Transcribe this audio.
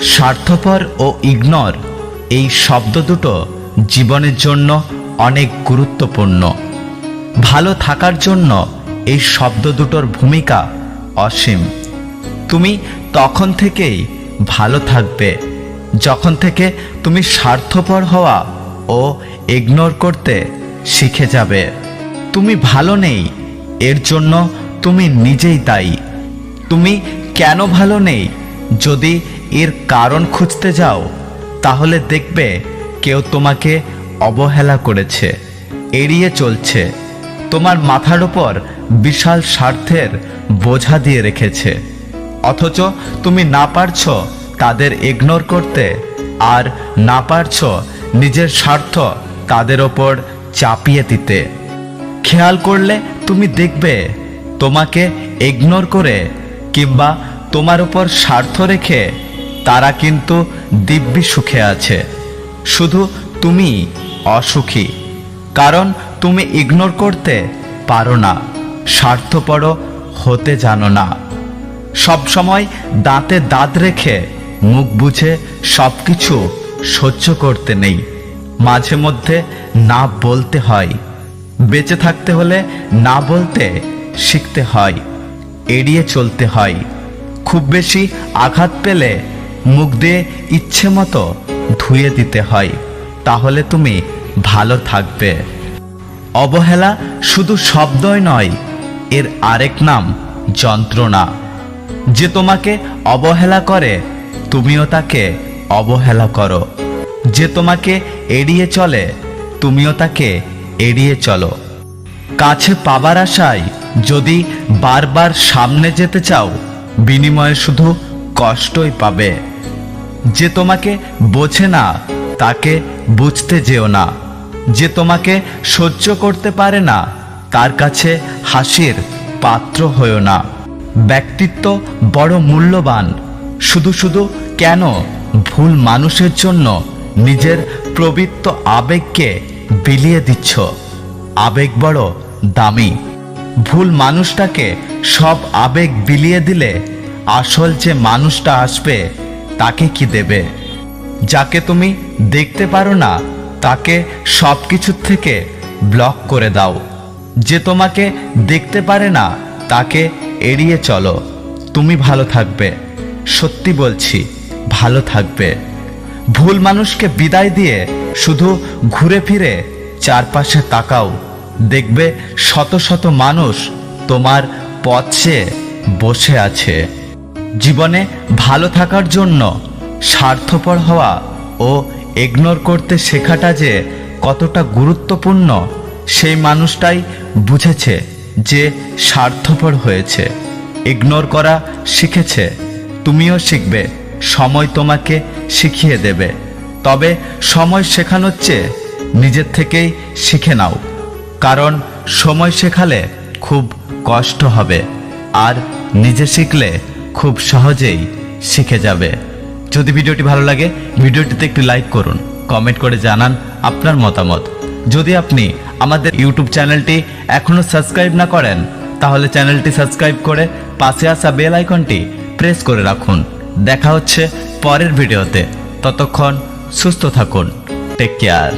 স্বার্থপর ও ইগনোর এই শব্দ দুটো জীবনের জন্য অনেক গুরুত্বপূর্ণ। ভালো থাকার জন্য এই শব্দ দুটোর ভূমিকা অসীম। তুমি তখন থেকেই ভালো থাকবে যখন থেকে তুমি স্বার্থপর হওয়া ও ইগনোর করতে শিখে যাবে। তুমি ভালো নেই এর জন্য তুমি নিজেই দায়ী। তুমি কেন ভালো নেই যদি এর কারণ খুঁজতে যাও, তাহলে দেখবে কেউ তোমাকে অবহেলা করেছে, এড়িয়ে চলছে, তোমার মাথার উপর বিশাল স্বার্থের বোঝা দিয়ে রেখেছে, অথচ তুমি না পারছো তাদের ইগনোর করতে, আর না পারছো নিজের স্বার্থ তাদের ওপর চাপিয়ে দিতে। খেয়াল করলে তুমি দেখবে তোমাকে ইগনোর করে কিংবা তোমার উপর স্বার্থ রেখে তারা কিন্তু দিব্যি সুখে আছে, শুধু তুমি অসুখী, কারণ তুমি ইগনোর করতে পারো না, স্বার্থপর হতে জানো না। সবসময় দাঁতে দাঁত রেখে মুখ বুঝে সব কিছু সহ্য করতে নেই, মাঝে মধ্যে না বলতে হয়। বেঁচে থাকতে হলে না বলতে শিখতে হয়, এড়িয়ে চলতে হয়। খুব বেশি আঘাত পেলে মুখ দিয়ে ইচ্ছে মতো ধুয়ে দিতে হয়, তাহলে তুমি ভালো থাকবে। অবহেলা শুধু শব্দই নয়, এর আরেক নাম যন্ত্রণা। যে তোমাকে অবহেলা করে তুমিও তাকে অবহেলা করো। যে তোমাকে এড়িয়ে চলে তুমিও তাকে এড়িয়ে চলো। কাছে পাবার আশায় যদি বারবার সামনে যেতে চাও, বিনিময়ে শুধু কষ্টই পাবে। যে তোমাকে বোঝে না তাকে বুঝতে যেও না। যে তোমাকে সহ্য করতে পারে না তার কাছে হাসির পাত্র হয়ো না। ব্যক্তিত্ব বড় মূল্যবান, শুধু শুধু কেন ভুল মানুষের জন্য নিজের প্রবৃত্ত আবেগকে বিলিয়ে দিচ্ছ? আবেগ বড় দামি। ভুল মানুষটাকে সব আবেগ বিলিয়ে দিলে আসল যে মানুষটা আসবে তাকে কি দেবে? যাকে তুমি দেখতে পারো না তাকে সব কিছুর থেকে ব্লক করে দাও। যে তোমাকে দেখতে পারে না তাকে এড়িয়ে চলো, তুমি ভালো থাকবে। সত্যি বলছি, ভালো থাকবে। ভুল মানুষকে বিদায় দিয়ে শুধু ঘুরে ফিরে চারপাশে তাকাও, দেখবে শত শত মানুষ তোমার পথে বসে আছে। জীবনে ভালো থাকার জন্য স্বার্থপর হওয়া ও ইগনোর করতে শেখাটা যে কতটা গুরুত্বপূর্ণ, সেই মানুষটাই বুঝেছে যে স্বার্থপর হয়েছে, ইগনোর করা শিখেছে। তুমিও শিখবে, সময় তোমাকে শিখিয়ে দেবে। তবে সময় শেখানোর চেয়ে নিজের থেকেই শিখে নাও, কারণ সময় শেখালে খুব কষ্ট হবে, আর নিজে শিখলে খুব সহজেই শিখে যাবে। যদি ভিডিওটি ভালো লাগে ভিডিওটিতে একটি লাইক করুন, কমেন্ট করে জানান আপনার মতামত। যদি আপনি আমাদের ইউটিউব চ্যানেলটি এখনও সাবস্ক্রাইব না করেন, তাহলে চ্যানেলটি সাবস্ক্রাইব করে পাশে আসা বেল আইকনটি প্রেস করে রাখুন। দেখা হচ্ছে পরের ভিডিওতে, ততক্ষণ সুস্থ থাকুন। Take care.